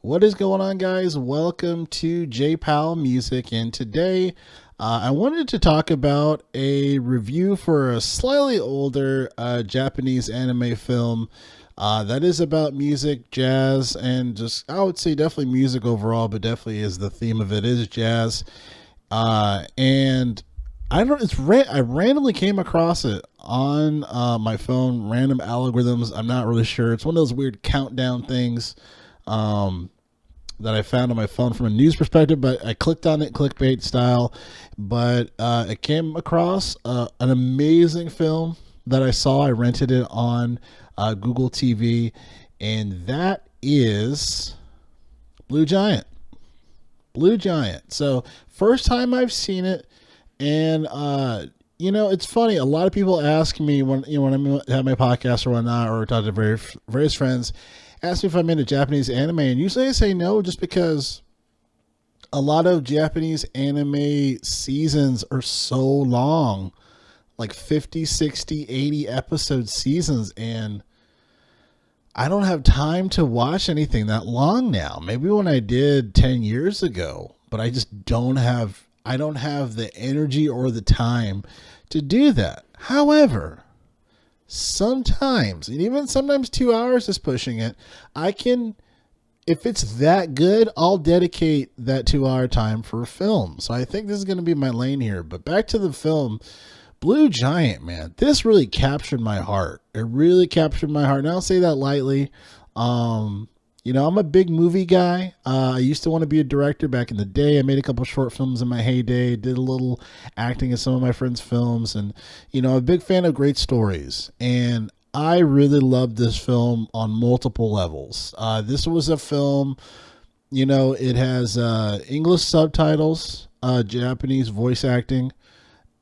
What is going on, guys? Welcome to J Powell Music, and today I wanted to talk about a review for a slightly older Japanese anime film that is about music, jazz, and just I would say definitely music overall, but definitely is the theme of it is jazz. And I don't. I randomly came across it on my phone, random algorithms. I'm not really sure. It's one of those weird countdown things. Um, that I found on my phone from a news perspective, but I clicked on it clickbait style. But I came across an amazing film that I saw. I rented it on Google TV, and that is Blue Giant. Blue Giant. So first time I've seen it, and it's funny. A lot of people ask me when I have my podcast or whatnot, or talk to various friends, ask me if I'm into Japanese anime, and usually I say no, just because a lot of Japanese anime seasons are so long, like 50, 60, 80 episode seasons, and I don't have time to watch anything that long now. Maybe when I did 10 years ago, but I don't have the energy or the time to do that. However, sometimes, and even sometimes 2 hours is pushing it, I can, if it's that good, I'll dedicate that 2 hour time for a film. So I think this is going to be my lane here. But back to the film, Blue Giant, man, this really captured my heart. It really captured my heart. And I don't say that lightly. I'm a big movie guy. I used to want to be a director back in the day. I made a couple short films in my heyday, did a little acting in some of my friends' films, and, I'm a big fan of great stories. And I really loved this film on multiple levels. This was a film, it has English subtitles, Japanese voice acting,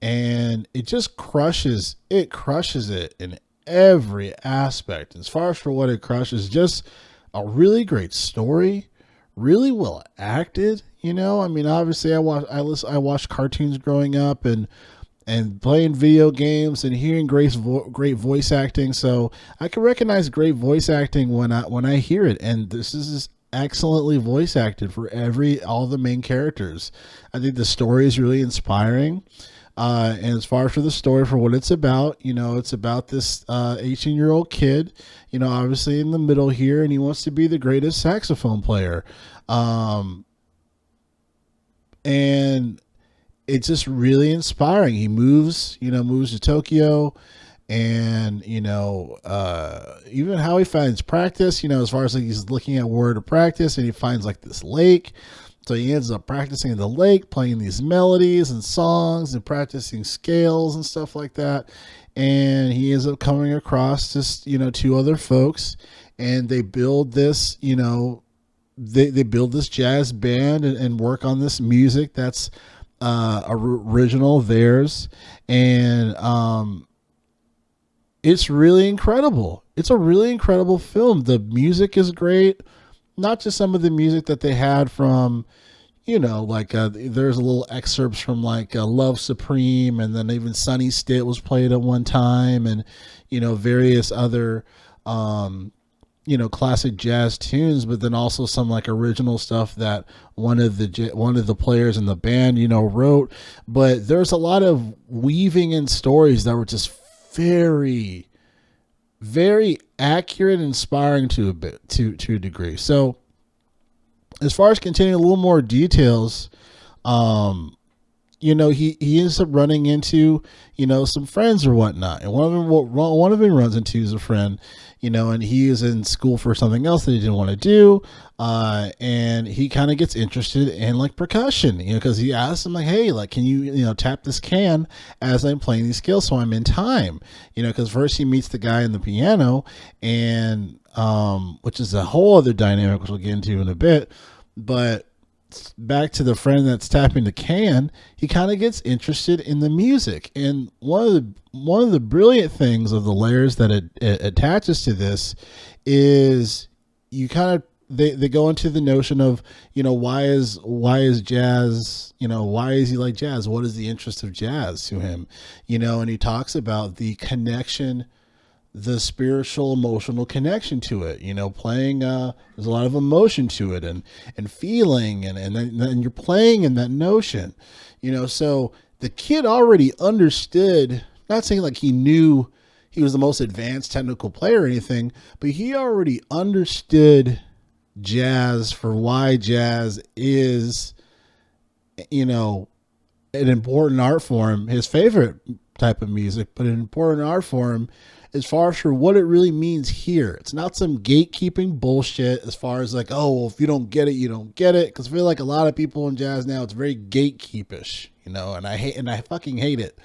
and it just crushes it in every aspect. As far as for what it crushes, just a really great story, really well acted. Obviously I watched cartoons growing up and playing video games and hearing great voice acting. So I can recognize great voice acting when I hear it. And this is excellently voice acted for all the main characters. I think the story is really inspiring. And as far as for the story, for what it's about, it's about this 18-year-old kid, obviously in the middle here, and he wants to be the greatest saxophone player. And it's just really inspiring. He moves to Tokyo, and, even how he finds practice, as far as like he's looking at where to practice, and he finds like this lake. So he ends up practicing in the lake, playing these melodies and songs and practicing scales and stuff like that. And he ends up coming across this, two other folks, and they build this, they build this jazz band and work on this music that's original of theirs. And it's really incredible. It's a really incredible film. The music is great. Not just some of the music that they had from, there's a little excerpts from like Love Supreme, and then even Sunny Stitt was played at one time, and, various other, classic jazz tunes, but then also some like original stuff that one of the players in the band, wrote. But there's a lot of weaving in stories that were just very, very accurate and inspiring to a degree. So as far as continuing a little more details, he ends up running into, some friends or whatnot. And one of them runs into is a friend, and he is in school for something else that he didn't want to do. And he kind of gets interested in like percussion, because he asks him like, hey, like, can you, tap this can as I'm playing these scales so I'm in time, because first he meets the guy in the piano, and, which is a whole other dynamic, which we'll get into in a bit. But back to the friend that's tapping the can, he kind of gets interested in the music. And one of the brilliant things of the layers that it attaches to this is you kind of they go into the notion of, why is jazz, why is he like jazz? What is the interest of jazz to him? And he talks about the connection the spiritual emotional connection to it, playing there's a lot of emotion to it, and feeling, and you're playing in that notion, so the kid already understood, not saying like he knew he was the most advanced technical player or anything, but he already understood jazz for why jazz is, an important art form, his favorite type of music, but an important art form as far as for what it really means here. It's not some gatekeeping bullshit as far as like, oh, well, if you don't get it, you don't get it. Because I feel like a lot of people in jazz now, it's very gatekeepish, and I fucking hate it,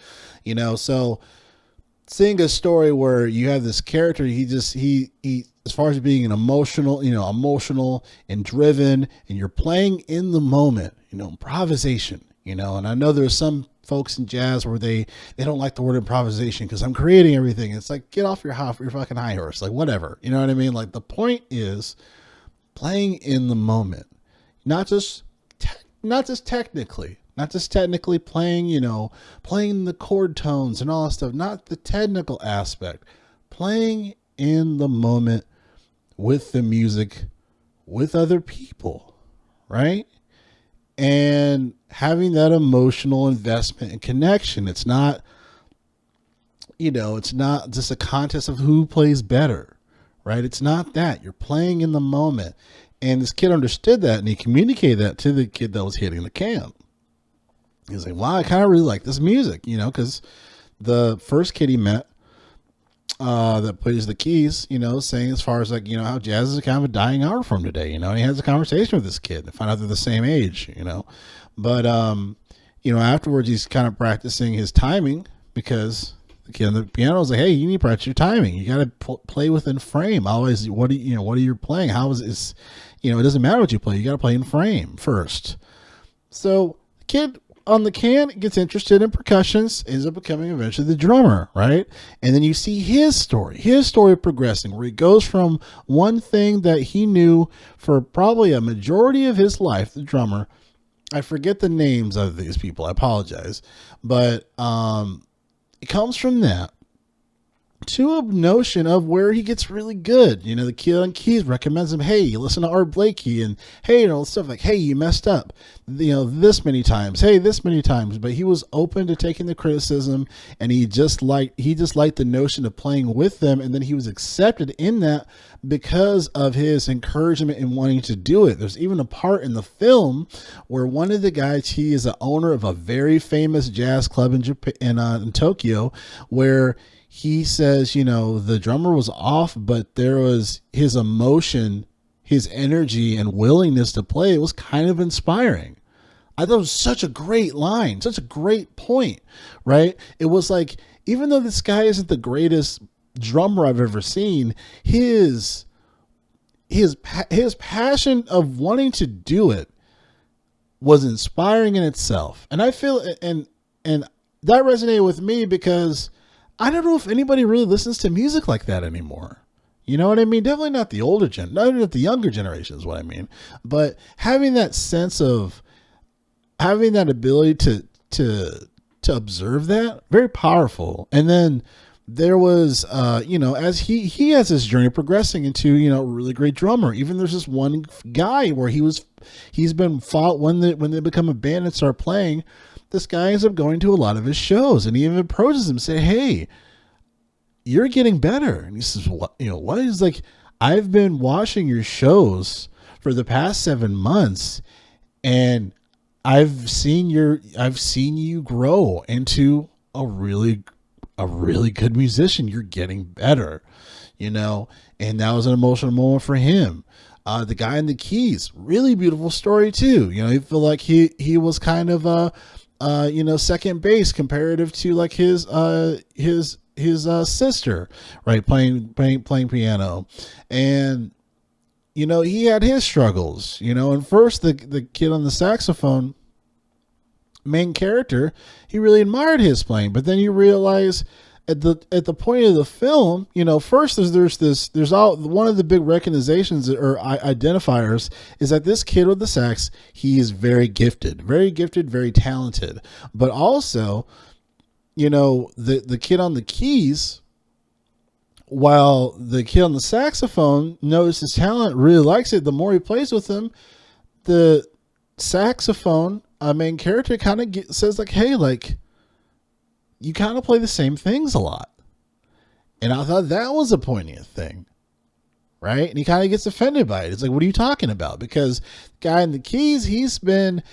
so seeing a story where you have this character, he as far as being an emotional and driven, and you're playing in the moment, improvisation, and I know there's some folks in jazz where they don't like the word improvisation because I'm creating everything. It's like, get off your fucking high horse, like whatever, you know what I mean? Like the point is playing in the moment, not just technically playing, playing the chord tones and all that stuff, not the technical aspect, playing in the moment with the music, with other people, right? And having that emotional investment and connection. It's not, it's not just a contest of who plays better, right? It's not that. You're playing in the moment. And this kid understood that, and he communicated that to the kid that was hitting the camp. He's like, wow, I kind of really like this music, because the first kid he met that plays the keys, saying as far as like, how jazz is kind of a dying art form today, and he has a conversation with this kid to find out they're the same age, but, afterwards he's kind of practicing his timing because the kid on the piano is like, hey, you need to practice your timing. You got to play within frame. Always, what are you playing? How is this, it doesn't matter what you play. You got to play in frame first. So the kid on the can gets interested in percussions, ends up becoming eventually the drummer, right? And then you see his story progressing, where he goes from one thing that he knew for probably a majority of his life, the drummer. I forget the names of these people, I apologize, but it comes from that to a notion of where he gets really good. The kid on keys recommends him, hey, you listen to Art Blakey, and hey, stuff like, hey, you messed up, this many times, hey, this many times. But he was open to taking the criticism, and he just liked the notion of playing with them. And then he was accepted in that because of his encouragement in wanting to do it. There's even a part in the film where one of the guys, he is the owner of a very famous jazz club in Japan, in Tokyo, where he says, the drummer was off, but there was his emotion, his energy and willingness to play. It was kind of inspiring. I thought it was such a great line, such a great point, right? It was like, even though this guy isn't the greatest drummer I've ever seen, his passion of wanting to do it was inspiring in itself. And I feel, and that resonated with me because I don't know if anybody really listens to music like that anymore. You know what I mean? Definitely not the not the younger generation is what I mean. But having that sense of having that ability to observe that, very powerful. And then there was, as he has his journey progressing into, a really great drummer. Even there's this one guy where he's been fought when they become a band and start playing. This guy ends up going to a lot of his shows, and he even approaches him and say, hey, you're getting better. And he says, what? What? He's like, I've been watching your shows for the past 7 months, and I've seen you grow into a really good musician. You're getting better, and that was an emotional moment for him. The guy in the keys, really beautiful story too. You feel like he was kind of second base comparative to like his sister, right? Playing piano. And, he had his struggles, and first the kid on the saxophone, main character, he really admired his playing, but then you realize at the point of the film, first there's one of the big recognitions or identifiers is that this kid with the sax, he is very gifted, very talented. But also, the kid on the keys, while the kid on the saxophone knows his talent, really likes it, the more he plays with him, the saxophone main character kind of says like, hey, like, you kind of play the same things a lot. And I thought that was a poignant thing, right? And he kind of gets offended by it. It's like, what are you talking about? Because the guy in the keys, he's been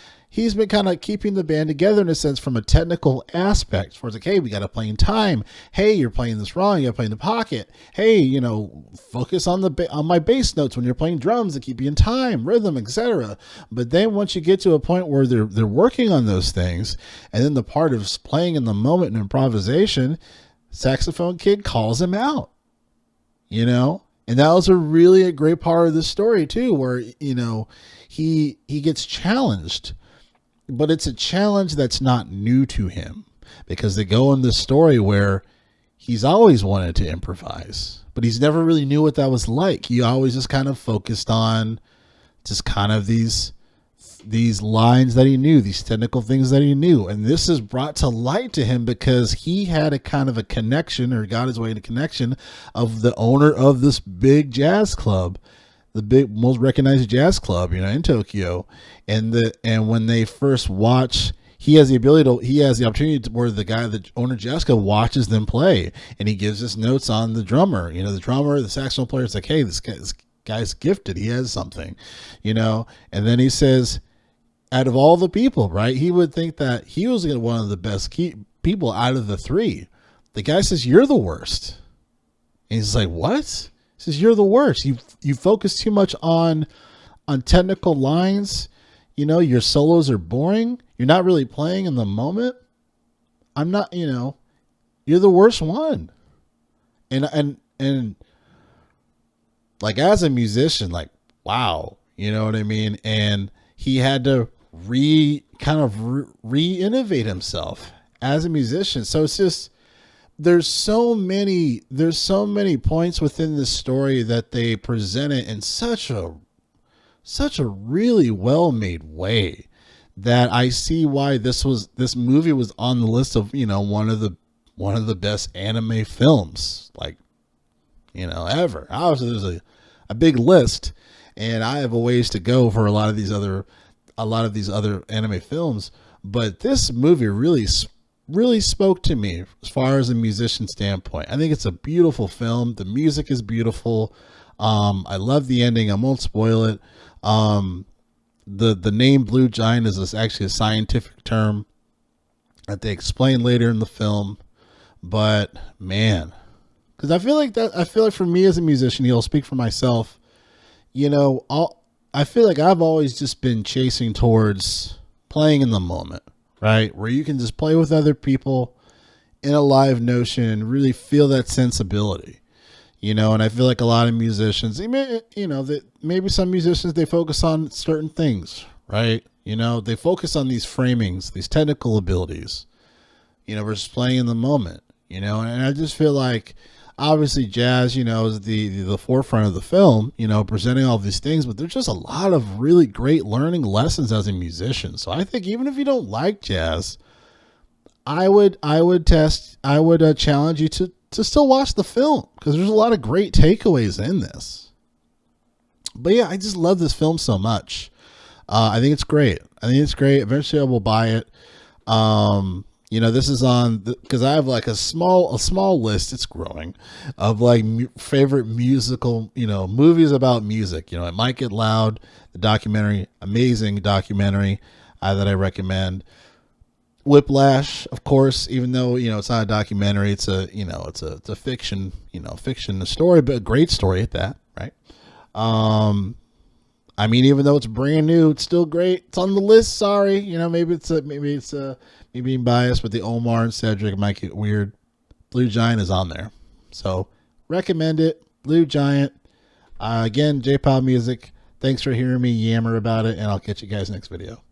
kind of keeping the band together in a sense from a technical aspect. For it's like, hey, we got to play in time. Hey, you're playing this wrong. You got to play in the pocket. Hey, you know, focus on on my bass notes when you're playing drums to keep you in time, rhythm, etc. But then once you get to a point where they're working on those things, and then the part of playing in the moment and improvisation, saxophone kid calls him out, you know. And that was a great part of the story too, where, you know, he gets challenged. But it's a challenge that's not new to him, because they go in this story where he's always wanted to improvise, but he's never really knew what that was like. He always just kind of focused on just kind of these lines that he knew, these technical things that he knew. And this is brought to light to him because he had a kind of a connection, or got his way in a connection, of the owner of this big jazz club, the big, most recognized jazz club, you know, in Tokyo. And when they first watch, he has the opportunity to, where the owner Jessica watches them play, and he gives us notes on the drummer, you know, the saxophone player is like, hey, this guy's gifted. He has something, you know. And then he says, out of all the people, right, he would think that he was one of the best people out of the three. The guy says, you're the worst. And he's like, what? He says, you're the worst. You focus too much on technical lines. You know, your solos are boring. You're not really playing in the moment. I'm not, you know, you're the worst one. And like, as a musician, like, wow, you know what I mean? And he had to re-innovate himself as a musician. So it's just, there's so many points within this story that they present it in such a really well-made way that I see why this movie was on the list of, you know, one of the best anime films, like, you know, ever. Obviously there's a big list, and I have a ways to go for a lot of these other anime films, but this movie really spoke to me as far as a musician standpoint. I think it's a beautiful film. The music is beautiful. I love the ending. I won't spoil it. The name Blue Giant is actually a scientific term that they explain later in the film. But man, because I feel like for me as a musician, he'll speak for myself. You know, I feel like I've always just been chasing towards playing in the moment, right? Where you can just play with other people in a live notion and really feel that sensibility. You know, and I feel like a lot of musicians, you know, that maybe some musicians, they focus on certain things, right? You know, they focus on these framings, these technical abilities, you know, versus playing in the moment, you know. And I just feel like, obviously, jazz, you know, is the forefront of the film, you know, presenting all these things, but there's just a lot of really great learning lessons as a musician. So I think even if you don't like jazz, I would challenge you to still watch the film, because there's a lot of great takeaways in this. But yeah, I just love this film so much. I think it's great. Eventually I will buy it. You know, this is on, because I have like a small list, it's growing, of like favorite musical, you know, movies about music. You know, It Might Get Loud, the documentary, amazing documentary that I recommend. Whiplash, of course, even though, you know, it's not a documentary, it's a fiction, a story, but a great story at that, right? I mean, even though it's brand new, it's still great. It's on the list. Sorry, you know, maybe it's me being biased, but the Omar and Cedric might get weird. Blue Giant is on there, so recommend it. Blue Giant. Again, J Powell Music. Thanks for hearing me yammer about it, and I'll catch you guys next video.